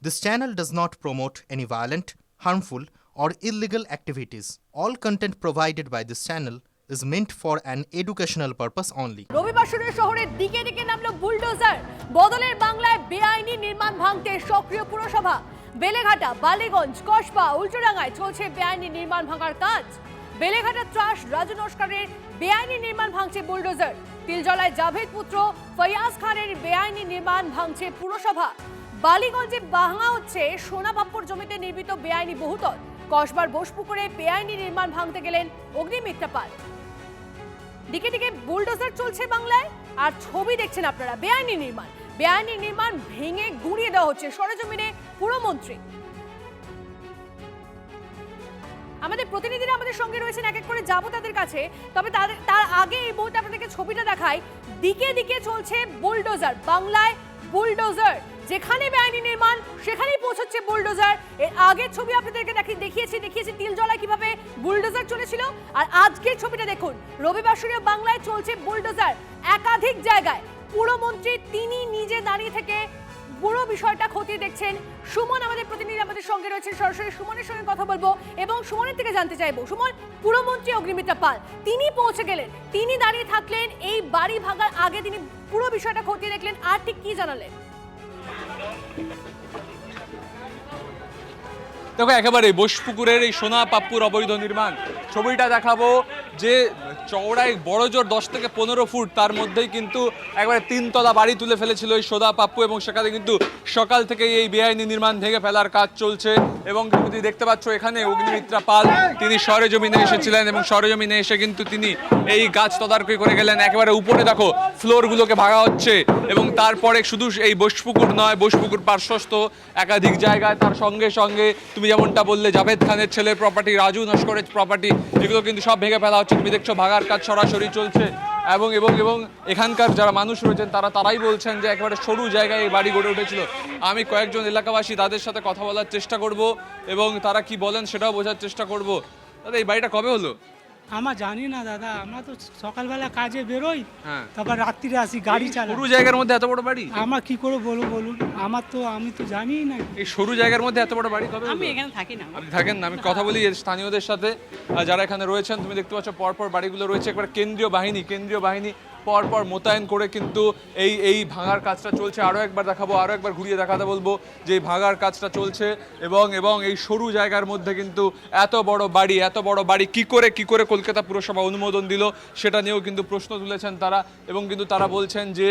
This channel does not promote any violent, harmful, or illegal activities. All content provided by this channel is meant for an educational purpose only. রবিবার শহরের দিকে দিকে নামলো bulldozer. বদলের বাংলায় বেআইনি নির্মাণ ভাঙতে সক্রিয় পুরসভা। বেলেঘাটা, বালিগঞ্জ, কসবা, উল্টোডাঙ্গায় চলছে বেআইনি নির্মাণ ভাঙার কাজ। বেলেঘাটা ত্রাস রাজু নস্করের বেআইনি নির্মাণ ভাঙছে বুলডোজার। তিলজলায় জাভেদ পুত্র ফয়াজ খানের বেআইনি নির্মাণ ভাঙছে পুরসভা। বালিগঞ্জে ভাঙা হচ্ছে সোনাবাপ্পুর জমিতে নির্মিত বেআইনি বহুতল। কসবার বোসপুকুরে বেআইনি নির্মাণ ভাঙতে গেলেন অগ্নিমিত্রা পাল। দিকে দিকে বুলডোজার চলছে বাংলায়, আর ছবি দেখছেন আপনারা বেআইনি নির্মাণ ভেঙে গুঁড়িয়ে দেওয়া হচ্ছে সরেজমিনে পুরমন্ত্রী। আমাদের প্রতিনিধিরা আমাদের সঙ্গে রয়েছেন, এক এক করে যাবো তাদের কাছে। তবে তার আগে এই মুহূর্তে আপনাদেরকে ছবিটা দেখাই। দিকে দিকে চলছে বুলডোজার, বাংলায় বুলডোজার। যেখানে বেআইনি নির্মাণ সেখানেই পৌঁছচ্ছে বুলডোজার। এর আগের ছবি আপনাদেরকে দেখিয়েছি তিলজলায় কিভাবে বুলডোজার চলেছিল, আর আজকের ছবিটা দেখুন। রবিবাসরীয় বাংলায় চলছে বুলডোজার একাধিক জায়গায়। পুরমন্ত্রী তিনি নিজে দাঁড়িয়ে থেকে পুরো বিষয়টা খতিয়ে দেখছেন। সুমন আমাদের প্রতিনিধি আমাদের সঙ্গে রয়েছেন, সরাসরি সুমনের সঙ্গে কথা বলবো এবং সুমনের থেকে জানতে চাইবো। সুমন, পুরমন্ত্রী অগ্নিমিত্রা পাল তিনি পৌঁছে গেলেন, তিনি দাঁড়িয়ে থাকলেন এই বাড়ি ভাঙার আগে, তিনি পুরো বিষয়টা খতিয়ে দেখলেন, আর ঠিক কি জানালেন? দেখো, একেবারে বোসপুকুরের এই সোনাপাপ্পুর অবৈধ নির্মাণ ছবিটা দেখাবো, যে চওড়ায় বড় জোর 10 থেকে 15 ফুট, তার মধ্যেই কিন্তু একবারে 3 তলা বাড়ি তুলে ফেলেছিল এই সোনাপাপ্পু, এবং সেখানে কিন্তু সকাল থেকে এই বেআইনি নির্মাণ ভেঙে ফেলার কাজ চলছে। এবং তুমি দেখতে পাচ্ছ এখানে অগ্নিমিত্রা পাল তিনি সরেজমিনে এসেছিলেন, এবং সরেজমিনে এসে কিন্তু তিনি এই গাছ তদারকি করে গেলেন। একেবারে উপরে দেখো ফ্লোরগুলোকে ভাঙা হচ্ছে, এবং তারপরে শুধু এই বোসপুকুর নয়, বোসপুকুর পার্শ্বস্থ একাধিক জায়গায়, তার সঙ্গে সঙ্গে তুমি যেমনটা বললে জাভেদ খানের ছেলের প্রপার্টি, রাজু নস্করের প্রপার্টি, এগুলো কিন্তু সব ভেঙে ফেলা হচ্ছে। তুমি দেখছো ভাগার কাজ সরাসরি চলছে, এবং এবং এবং এখানকার যারা মানুষ রয়েছেন তারাই বলছেন যে একেবারে সরু জায়গায় এই বাড়ি গড়ে উঠেছিল। আমি কয়েকজন এলাকাবাসী তাদের সাথে কথা বলার চেষ্টা করব, এবং তারা কি বলেন সেটাও বোঝার চেষ্টা করব। দাদা, এই বাড়িটা কবে হলো? আমার জানি না দাদা, আমরা তো সকালবেলা কাজে বেরোই, হ্যাঁ, তারপর রাত্রিরে আসি গাড়ি চালাই। সরু জায়গার মধ্যে এত বড় বাড়ি আমার কি করে বলুন, আমি তো জানি না। এই সরু জায়গার মধ্যে এত বড় বাড়ি কবে? আমি এখানে থাকি না। আপনি থাকেন না? আমি কথা বলি স্থানীয়দের সাথে যারা এখানে রয়েছেন। তুমি দেখতে পাচ্ছ পরপর বাড়িগুলো রয়েছে, একবার কেন্দ্রীয় বাহিনী পরপর মোতায়েন করে কিন্তু এই ভাঙার কাজটা চলছে। আরও একবার দেখাবো, আরও একবার ঘুরিয়ে দেখাতে বলবো যে এই ভাঙার কাজটা চলছে, এবং এই সরু জায়গার মধ্যে কিন্তু এত বড় বাড়ি কি করে কলকাতা পুরসভা অনুমোদন দিল, সেটা নিয়েও কিন্তু প্রশ্ন তুলেছেন তারা। এবং কিন্তু তারা বলছেন যে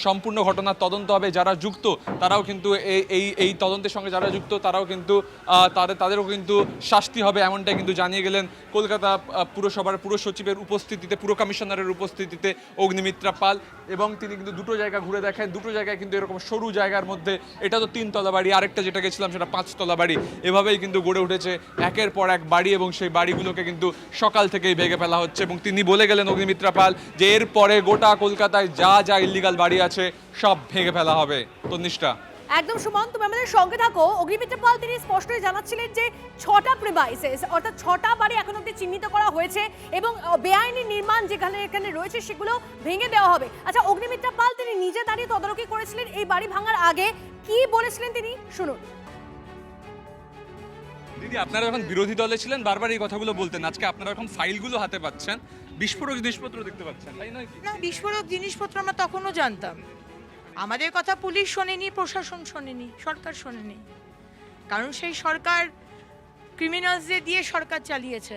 সম্পূর্ণ ঘটনার তদন্ত হবে, যারা যুক্ত তারাও কিন্তু এই তদন্তের সঙ্গে যারা যুক্ত তারাও কিন্তু তাদেরও কিন্তু শাস্তি হবে, এমনটাই কিন্তু জানিয়ে গেলেন কলকাতা পুরসভার পুর সচিবের উপস্থিতিতে, পুর কমিশনারের উপস্থিতিতে অগ্নিমিত্রা পাল। এবং তিনি কিন্তু দুটো জায়গা ঘুরে দেখেন, দুটো জায়গায় কিন্তু এরকম সরু জায়গার মধ্যে, এটা তো 3 তলা বাড়ি, আরেকটা যেটা গেছিলাম সেটা 5 তলা বাড়ি, এভাবেই কিন্তু গড়ে উঠেছে একের পর এক বাড়ি, এবং সেই বাড়িগুলোকে কিন্তু সকাল থেকেই ভেঙে ফেলা হচ্ছে। এবং তিনি বলে গেলেন অগ্নিমিত্রা পাল যে এরপরে গোটা কলকাতায় যা ইল্লিগাল বাড়ি আছে সব ভেঙে ফেলা হবে। তো নিষ্ঠা, একদম সুমন, তুমি আমাদের সঙ্গে থাকো। অগ্নিমিত্রা পাল তিনি স্পষ্টই জানাচ্ছিলেন যে 6টা প্রিমাইসেস অর্থাৎ 6টা বাড়ি এখন অব্দি চিহ্নিত করা হয়েছে, এবং বেআইনি নির্মাণ এখানে রয়েছে সেগুলো ভেঙে দেওয়া হবে। আচ্ছা, অগ্নিমিত্রা পাল তিনি নিজে দাঁড়িয়ে তদারকি করেছিলেন এই বাড়ি ভাঙার আগে, কি বলেছিলেন তিনি শুনুন। দিদি, আপনারা যখন বিরোধী দলে ছিলেন বারবার এই কথাগুলো বলতেন, আজকে আপনারা এখন ফাইলগুলো হাতে পাচ্ছেন, বিস্ফোরক জিনিসপত্র দেখতে পাচ্ছেন, তাই নয়? না, বিস্ফোরক জিনিসপত্র আমরা তখনও জানতাম। আমাদের কথা পুলিশ শোনেনি, প্রশাসন শোনেনি, সরকার শোনেনি, কারণ সেই সরকার ক্রিমিনালসদের দিয়ে সরকার চালিয়েছে।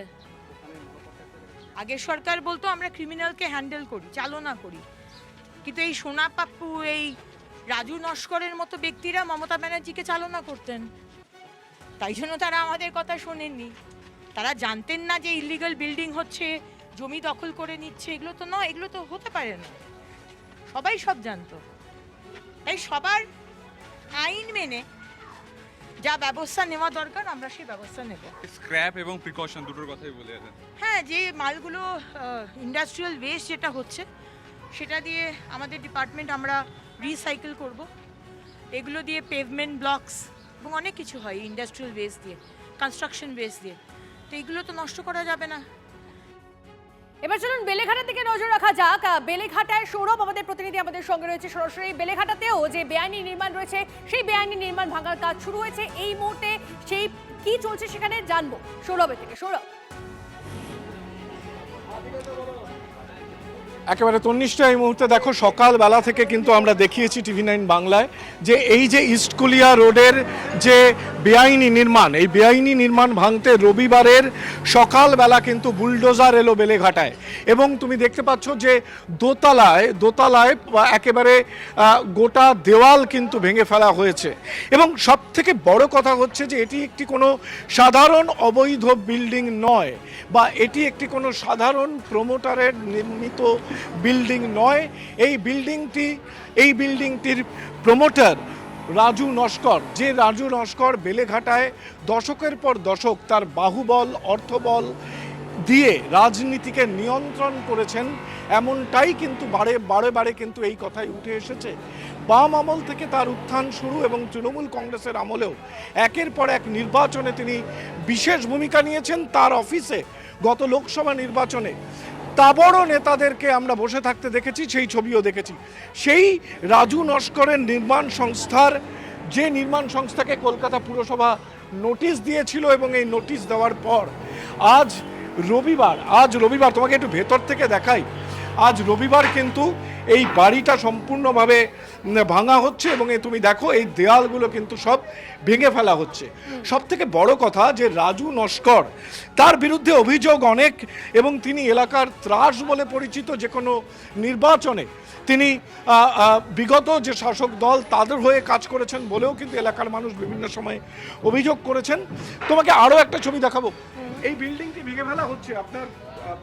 আগের সরকার বলতো আমরা ক্রিমিনালকে হ্যান্ডেল করি, চালনা করি, কিন্তু এই সোনাপাপ্পু, এই রাজু নস্করের মতো ব্যক্তিরা মমতা ব্যানার্জিকে চালনা করতেন। তাই জন্য তারা আমাদের কথা শোনেননি। তারা জানতেন না যে ইলিগাল বিল্ডিং হচ্ছে, জমি দখল করে নিচ্ছে, এগুলো তো নয়, এগুলো তো হতে পারে না। সবাই সব জানতো। তাই সবার আইন মেনে যা ব্যবস্থা নেওয়া দরকার আমরা সেই ব্যবস্থা নেব। স্ক্র্যাপ এবং প্রিকশন দুটোর কথাই বলে গেলেন। হ্যাঁ, যে মালগুলো ইন্ডাস্ট্রিয়াল ওয়েস্ট যেটা হচ্ছে সেটা দিয়ে আমাদের ডিপার্টমেন্ট আমরা রিসাইকেল করব। এগুলো দিয়ে পেভমেন্ট ব্লকস এবং অনেক কিছু হয় ইন্ডাস্ট্রিয়াল ওয়েস্ট দিয়ে, কনস্ট্রাকশন ওয়েস্ট দিয়ে, তো এগুলো তো নষ্ট করা যাবে না। এবার চলুন বেলেঘাটার দিকে নজর রাখা যাক। বেলেঘাটায় সৌরভ আমাদের প্রতিনিধি আমাদের সঙ্গে রয়েছে সরাসরি। বেলেঘাটাতেও যে বেআইনি নির্মাণ রয়েছে সেই বেআইনি নির্মাণ ভাঙার কাজ শুরু হয়েছে এই মুহূর্তে, সেই কি চলছে সেখানে জানবো সৌরভের থেকে। সৌরভ, একেবারে তন্নিষ্ঠা, এই মুহূর্তে দেখো সকালবেলা থেকে কিন্তু আমরা দেখিয়েছি TV9 বাংলায় যে এই যে ইস্টকুলিয়া রোডের যে বেআইনি নির্মাণ, এই বেআইনি নির্মাণ ভাঙতে রবিবারের সকালবেলা কিন্তু বুলডোজার এলো বেলেঘাটায় এবং তুমি দেখতে পাচ্ছ যে দোতলায় একেবারে গোটা দেওয়াল কিন্তু ভেঙে ফেলা হয়েছে এবং সব থেকে বড় কথা হচ্ছে যে এটি একটি কোনো সাধারণ অবৈধ বিল্ডিং নয় বা এটি একটি কোনো সাধারণ প্রমোটারের নির্মিত বিল্ডিং নয়। এই বিল্ডিংটির প্রমোটার রাজু নস্কর, যে রাজু নস্কর বেলেঘাটায় দশকের পর দশক তার বাহুবল অর্থবল দিয়ে রাজনীতিকে নিয়ন্ত্রণ করেছেন, এমনটাই কিন্তু বারে কিন্তু এই কথাই উঠে এসেছে। বাম আমল থেকে তার উত্থান শুরু এবং তৃণমূল কংগ্রেসের আমলেও একের পর এক নির্বাচনে তিনি বিশেষ ভূমিকা নিয়েছেন। তার অফিসে গত লোকসভা নির্বাচনে তাবড় নেতাদেরকে আমরা বসে থাকতে দেখেছি, সেই ছবিও দেখেছি। সেই রাজু নস্করের নির্মাণ সংস্থাকে কলকাতা পুরসভা নোটিশ দিয়েছিল এবং এই নোটিশ দেওয়ার পর আজ রবিবার তোমাকে একটু ভেতর থেকে দেখাই। আজ রবিবার কিন্তু এই বাড়িটা সম্পূর্ণভাবে ভাঙা হচ্ছে এবং তুমি দেখো এই দেয়ালগুলো কিন্তু সব ভেঙে ফেলা হচ্ছে। সব থেকে বড় কথা যে রাজু নস্কর, তার বিরুদ্ধে অভিযোগ অনেক এবং তিনি এলাকার ত্রাস বলে পরিচিত। যে কোনো নির্বাচনে তিনি বিগত যে শাসক দল তাদের হয়ে কাজ করেছেন বলেও কিন্তু এলাকার মানুষ বিভিন্ন সময় অভিযোগ করেছেন। তোমাকে আরও একটা ছবি দেখাবো। এই বিল্ডিংটি ভেঙে ফেলা হচ্ছে, আপনার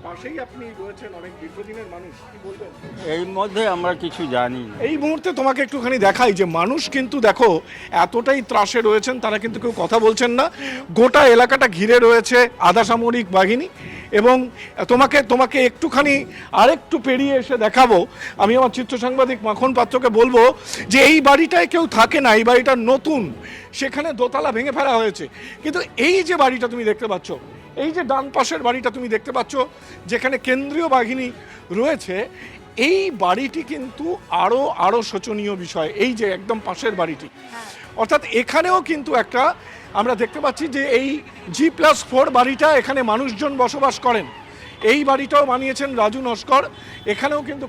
পাশেই আপনি রয়েছেন, অনেক দীর্ঘদিনের মানুষ, কি বলবেন? এর মধ্যে আমরা কিছু জানি না। এই মুহূর্তে তোমাকে একটুখানি দেখাই যে মানুষ কিন্তু দেখো এতটাই ত্রাসে রয়েছেন, তারা কিন্তু কেউ কথা বলছেন না। গোটা এলাকাটা ঘিরে রয়েছে আধা সামরিক বাহিনী এবং তোমাকে একটুখানি আরেকটু পেরিয়ে এসে দেখাবো। আমি আমার চিত্র সাংবাদিক মাখন পাত্রকে বলবো যে এই বাড়িটায় কেউ থাকে না, এই বাড়িটা নতুন, সেখানে দোতলা ভেঙে ফেলা হয়েছে। কিন্তু এই যে বাড়িটা তুমি দেখতে পাচ্ছ, এই যে ডান পাশের বাড়িটা তুমি দেখতে পাচ্ছ যেখানে কেন্দ্রীয় বাহিনী রয়েছে, এই বাড়িটি কিন্তু আরো শোচনীয় বিষয়। এই যে একদম পাশের বাড়িটি, অর্থাৎ এখানেও কিন্তু একটা আমরা দেখতে পাচ্ছি যে এই G+4 বাড়িটা, এখানে মানুষজন বসবাস করেন। এই বাড়িটাও বানিয়েছেন রাজু নস্কর। এখানেও কিন্তু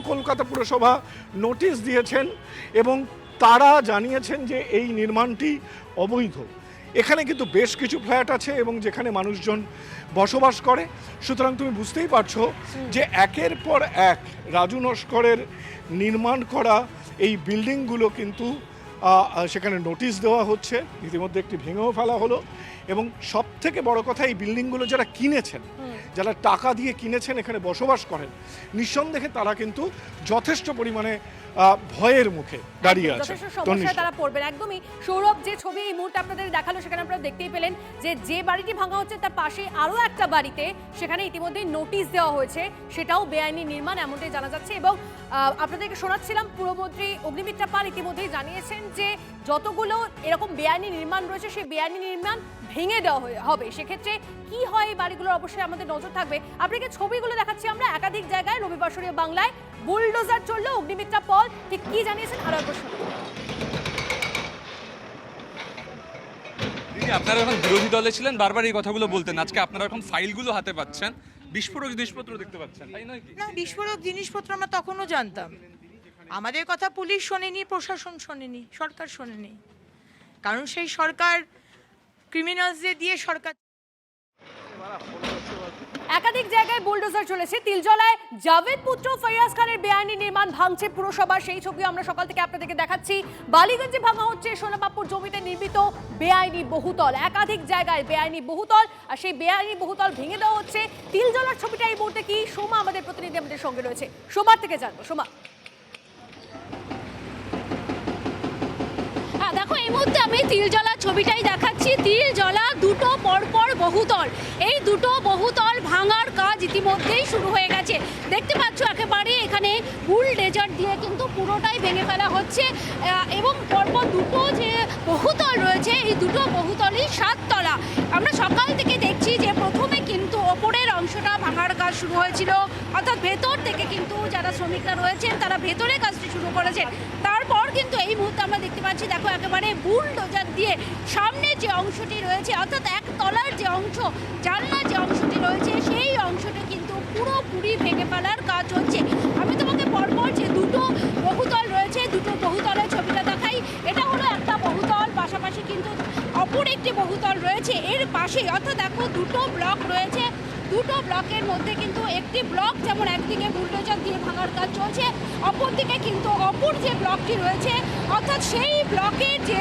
কলকাতা পুরসভা নোটিশ দিয়েছেন এবং তারা জানিয়েছেন যে এই নির্মাণটি অবৈধ। এখানে কিন্তু বেশ কিছু ফ্ল্যাট আছে এবং যেখানে মানুষজন বসবাস করে। সুতরাং তুমি বুঝতেই পারছো যে একের পর এক রাজু নস্করের নির্মাণ করা এই বিল্ডিংগুলো কিন্তু সেখানে নোটিশ দেওয়া হচ্ছে। ইতিমধ্যে একটি ভেঙেও ফেলা হলো এবং সব থেকে বড় কথা, এই বিল্ডিংগুলো যারা কিনেছেন, যারা টাকা দিয়ে কিনেছেন, এখানে বসবাস করেন, নিঃসন্দেহে তারা কিন্তু যথেষ্ট পরিমাণে ভয়ের মুখে দাঁড়িয়ে আছে। যথেষ্ট সমস্যায় তারা পড়বেন একদমই। সৌরভ, যে ছবি এই মুহূর্তে আপনাদের দেখালো সেখানে আপনারা দেখতেই পেলেন যে বাড়িটি ভাঙা হচ্ছে তার পাশে আরও একটা বাড়িতে সেখানে ইতিমধ্যেই নোটিশ দেওয়া হয়েছে, সেটাও বেআইনি নির্মাণ এমনটাই জানা যাচ্ছে। এবং আপনাদেরকে শোনাচ্ছিলাম পুরমন্ত্রী অগ্নিমিত্রা পাল ইতিমধ্যেই জানিয়েছেন যে যতগুলো এরকম বেআইনি নির্মাণ রয়েছে সেই বেআইনি নির্মাণ ভেঙে দেওয়া হবে। সেক্ষেত্রে কি হয় এই বাড়িগুলোর অবশ্যই আমাদের নজর থাকবে। আপনাকে ছবিগুলো দেখাচ্ছি আমরা একাধিক জায়গায়। রবিবাসরীয় বাংলায় বুলডোজার চললো, অগ্নিমিত্রা পাল ঠিক কি জানিয়েছেন আরো একবার শুনুন। দিদি, আপনারা এখন বিরোধী দলে ছিলেন, বারবার এই কথাগুলো বলতেন, আজকে আপনারা এখন ফাইলগুলো হাতে পাচ্ছেন, বিস্ফোরক জিনিসপত্র দেখতে পাচ্ছেন, তাই নয় কি? না, বিস্ফোরক জিনিসপত্র আমরা তখনও জানতাম। আমাদের কথা পুলিশ শোনেনি, প্রশাসন শোনেনি, সরকার শোনেনি। কারণ সেই সরকার ক্রিমিনালসদের দিয়ে সরকার। একাধিক জায়গায় বুলডোজার চলেছে। তিলজলায় জাভেদ পুত্র ফয়াজ খানের বেআইনি নির্মাণ ভাঙছে পুরসভা, সেই ছবি আমরা সকাল থেকে আপনাদেরকে দেখাচ্ছি। বালিগঞ্জে ভাঙা হচ্ছে সোনাবাপুর জমিতে নির্মিত বেআইনি বহুতল। একাধিক জায়গায় বেআইনি বহুতল, আর সেই বেআইনি বহুতল ভেঙে দেওয়া হচ্ছে। তিলজলার ছবিটা এই মুহূর্তে কি, সোমা আমাদের প্রতিনিধি আমাদের সঙ্গে রয়েছে, সোমার থেকে জানবো। সোমা, দেখো এই মুহূর্তে আমি তিলজলার ছবিটাই দেখাচ্ছি। তিলজলা দুটো পরপর বহুতল, এই দুটো বহুতল ভাঙার কাজ ইতিমধ্যেই শুরু হয়ে গেছে। দেখতে পাচ্ছ একেবারে এখানে বুলডোজার দিয়ে কিন্তু পুরোটাই ভেঙে ফেলা হচ্ছে এবং পরপর দুটো যে বহুতল রয়েছে এই দুটো বহুতলই 7 তলা। আমরা সকাল থেকে দেখছি যে প্রথমে কিন্তু ওপরের ভাঙার কাজ শুরু হয়েছিল, অর্থাৎ ভেতর থেকে কিন্তু যারা শ্রমিকরা রয়েছেন তারা ভেতরে কাজটি শুরু করেছেন। তারপর কিন্তু এই মুহূর্তে আমরা দেখতে পাচ্ছি, দেখো একেবারে বুলডোজার দিয়ে সামনে যে অংশটি রয়েছে, অর্থাৎ এক তলার যে অংশ, জানলার যে অংশটি রয়েছে, সেই অংশটা কিন্তু পুরোপুরি ভেঙে ফেলার কাজ হচ্ছে। আমি তোমাকে পরপর যে দুটো বহুতল রয়েছে, দুটো বহুতলের ছবিটা দেখাই। এটা হলো একটা বহুতল, পাশাপাশি কিন্তু অপর একটি বহুতল রয়েছে এর পাশেই, অর্থাৎ দেখো দুটো ব্লক রয়েছে। দুটো ব্লকের মধ্যে কিন্তু একটি ব্লক যেমন একদিকে বুলডোজার দিয়ে ভাঙার কাজ চলছে, অপরদিকে কিন্তু অপর যে ব্লকটি রয়েছে, অর্থাৎ সেই ব্লকের যে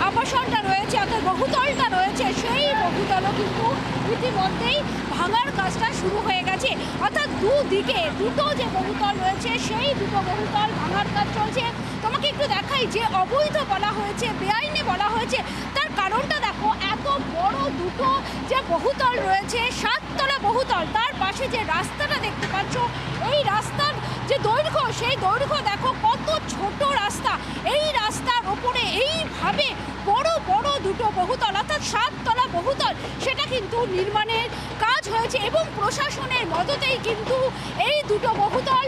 আবাসনটা রয়েছে, অর্থাৎ বহুতলটা রয়েছে, সেই বহুতলও কিন্তু ইতিমধ্যেই ভাঙার কাজটা শুরু হয়ে গেছে। অর্থাৎ দুদিকে দুটো যে বহুতল রয়েছে, সেই দুটো বহুতল ভাঙার কাজ চলছে। তোমাকে একটু দেখাই, যে অবৈধ বলা হয়েছে, বেআইনি বলা হয়েছে, তার কারণটা দেখো, এত বড় দুটো যে বহুতল রয়েছে, 7 তলা বহুতল, তার পাশে যে রাস্তাটা দেখতে পাচ্ছ, এই রাস্তার যে দৈর্ঘ্য, সেই দৈর্ঘ্য দেখো কত ছোট রাস্তা। এই রাস্তার ওপরে এইভাবে বড় বড় দুটো বহুতল, অর্থাৎ 7 তলা বহুতল, সেটা কিন্তু নির্মাণের কাজ হয়েছে এবং প্রশাসনের মদতেই কিন্তু এই দুটো বহুতল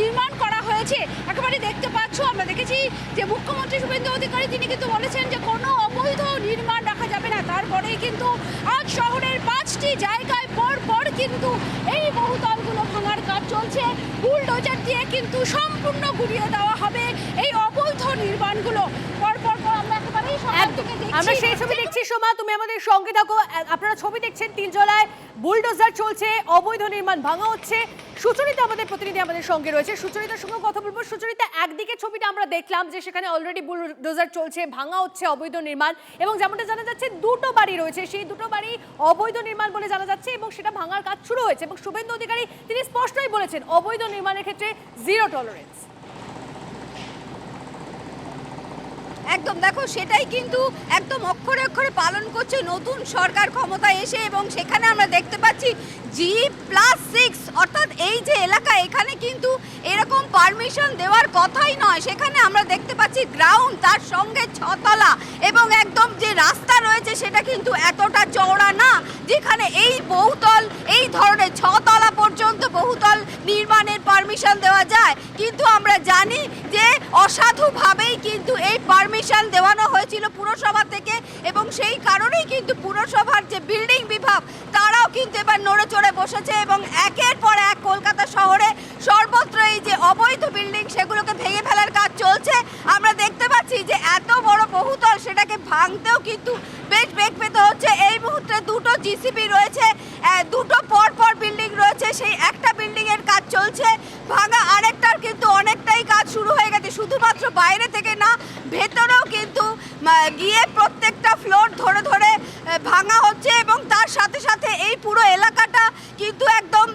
নির্মাণ করা হয়েছে। একেবারে দেখতে পাচ্ছ, আমরা দেখেছি যে মুখ্যমন্ত্রী শুভেন্দু অধিকারী তিনি কিন্তু বলেছেন যে কোনো অবৈধ নির্মাণ রাখা যাবে না। তারপরেই কিন্তু আজ শহরের 5টি জায়গায় পর পর কিন্তু এই বহুতলগুলো ভাঙার কাজ চলছে। বুলডোজার দিয়ে কিন্তু সম্পূর্ণ গুড়িয়ে দেওয়া হবে এই অবৈধ নির্মাণগুলো। পরপর আমরা একেবারেই আমরা সেই ছবি দেখছি। সোমা, তুমি আমাদের সঙ্গে থাকো। আপনারা ছবি দেখছেন, তিলজলায় বুলডোজার চলছে, অবৈধ নির্মাণ ভাঙা হচ্ছে। সুচরিতা আমাদের প্রতিনিধি আমাদের সঙ্গে রয়েছে, সুচরিতার সঙ্গে কথা বলবো। সুচরিতা, একদিকে ছবিটা আমরা দেখলাম যে সেখানে অলরেডি বুলডোজার চলছে, ভাঙা হচ্ছে অবৈধ নির্মাণ, এবং যেমনটা জানা যাচ্ছে দুটো বাড়ি রয়েছে, সেই দুটো বাড়ি অবৈধ নির্মাণ বলে জানা যাচ্ছে এবং সেটা ভাঙার কাজ শুরু হয়েছে। এবং শুভেন্দু অধিকারী তিনি স্পষ্টই বলেছেন অবৈধ নির্মাণের ক্ষেত্রে জিরো টলারেন্স। একদম, দেখো সেটাই কিন্তু একদম অক্ষরে অক্ষরে পালন করছে নতুন সরকার ক্ষমতায় এসে। এবং সেখানে আমরা দেখতে পাচ্ছি G+6, অর্থাৎ এই যে এলাকা, এখানে কিন্তু এরকম পারমিশন দেওয়ার কথাই নয়। সেখানে আমরা দেখতে পাচ্ছি গ্রাউন্ড, তার সঙ্গে 6 তলা, এবং একদম যে রাস্তা রয়েছে সেটা কিন্তু এতটা চওড়া না যেখানে এই বহুতল, এই ধরনের 6 তলা পর্যন্ত বহুতল নির্মাণের পারমিশন দেওয়া যায়। কিন্তু আমরা জানি যে অসাধুভাবেই কিন্তু এই পারমিশন দেওয়ানো হয়েছিল পুরসভা থেকে, এবং সেই কারণেই কিন্তু পুরসভার যে বিল্ডিং বিভাগ তারাও কিন্তু এবার নড়ে চড়ে বসেছে এবং একের পর এক কলকাতা শহরে সর্বত্র এই যে অবৈধ বিল্ডিং সেগুলোকে ভেঙে ফেলার কাজ চলছে। আমরা দেখতে পাচ্ছি যে এত বড় বহুতল, সেটাকে ভাঙতেও কিন্তু বেশ বেগ পেতে হচ্ছে। এই মুহূর্তে দুটো জিসিবি রয়েছে, দুটো পর পর বিল্ডিং রয়েছে, সেই একটা বিল্ডিং এর কাজ চলছে, ভাঙা আরেকটার কিন্তু অনেকটাই কাজ শুরু হয়ে গেছে। শুধুমাত্র বাইরে থেকে না, ভেতরেও কিন্তু গিয়ে প্রত্যেকটা ফ্লোর ধরে ধরে ভাঙা হচ্ছে। এবং তার সাথে সাথে এই পুরো এলাকাটা কিন্তু একদম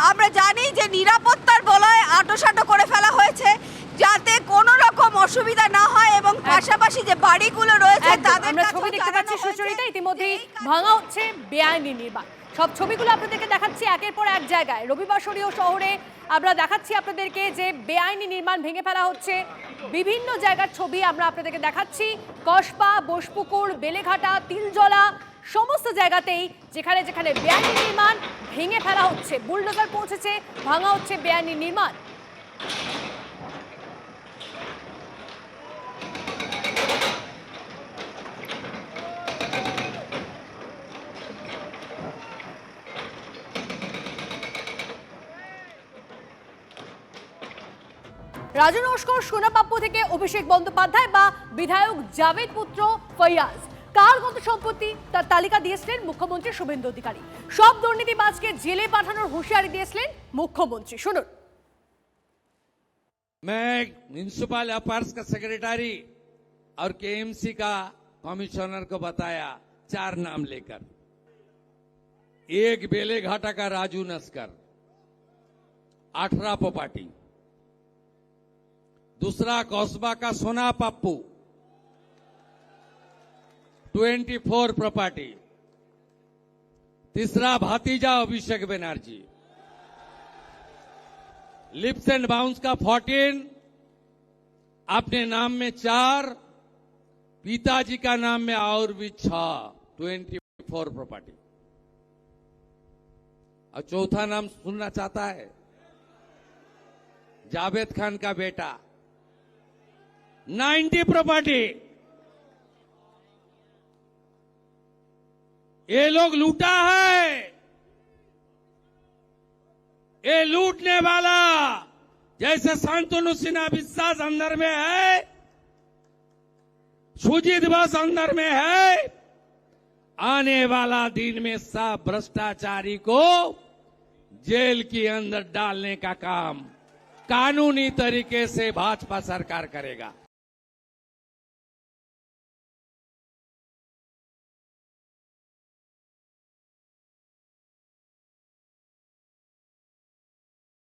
আমরা জানি যে নিরাপত্তার বলয়ে আঁটোসাঁটো করে ফেলা হয়েছে যাতে কোনো রকম অসুবিধা না হয়, এবং পাশাপাশি যে বাড়িগুলো রয়েছে তাদের আমরা ছবি দেখতে পাচ্ছি সুচরিতা, ইতিমধ্যেই ভাঙা হচ্ছে বেআইনি নির্মাণ। সব ছবিগুলো আপনাদেরকে দেখাচ্ছি একের পর এক জায়গায়। রবিবাসরীয় শহরে আমরা দেখাচ্ছি আপনাদেরকে যে বেআইনি নির্মাণ ভেঙে ফেলা হচ্ছে। বিভিন্ন জায়গার ছবি আমরা আপনাদেরকে দেখাচ্ছি, কসবা, বোসপুকুর, বেলেঘাটা, তিলজলা, সমস্ত জায়গাতেই যেখানে যেখানে বেআইনি নির্মাণ ভেঙে ফেলা হচ্ছে, বুলডোজার পৌঁছেছে, ভাঙা হচ্ছে বেআইনি নির্মাণ। রাজু নস্কর, সোনাপাপ্পু থেকে অভিষেক বন্দ্যোপাধ্যায় বা বিধায়ক জাভেদ পুত্র ফয়াজ, কার কত সম্পত্তি তার তালিকা দিয়েছিলেন মুখ্যমন্ত্রী শুভেন্দু অধিকারী। সব দুর্নীতিবাজকে জেলে পাঠানোর হুঁশিয়ারি দিয়েছিলেন মুখ্যমন্ত্রী। শুনুন। मैं म्यूनिसिपल अफेयर्स का सेक्रेटरी और केएमसी का कमिश्नर को बताया 4 नाम लेकर। एक बेलेघाटा का राजू नस्कर, 18 प्रॉपर्टी। दूसरा कस्बा का सोना पप्पू, 24 प्रॉपर्टी। तीसरा भतीजा Abhishek Banerjee, lips and bounce का 14, अपने नाम में 4, पिताजी का नाम में और भी 6, 24 प्रॉपर्टी। और चौथा नाम सुनना चाहता है, जावेद खान का बेटा, 90 प्रॉपर्टी। ये लोग लूटा है, ये लूटने वाला जैसे शांतनु सिन्हा विश्वास अंदर में है, सुजीत बोस अंदर में है, आने वाला दिन में सब भ्रष्टाचारी को जेल के अंदर डालने का काम कानूनी तरीके से भाजपा सरकार करेगा।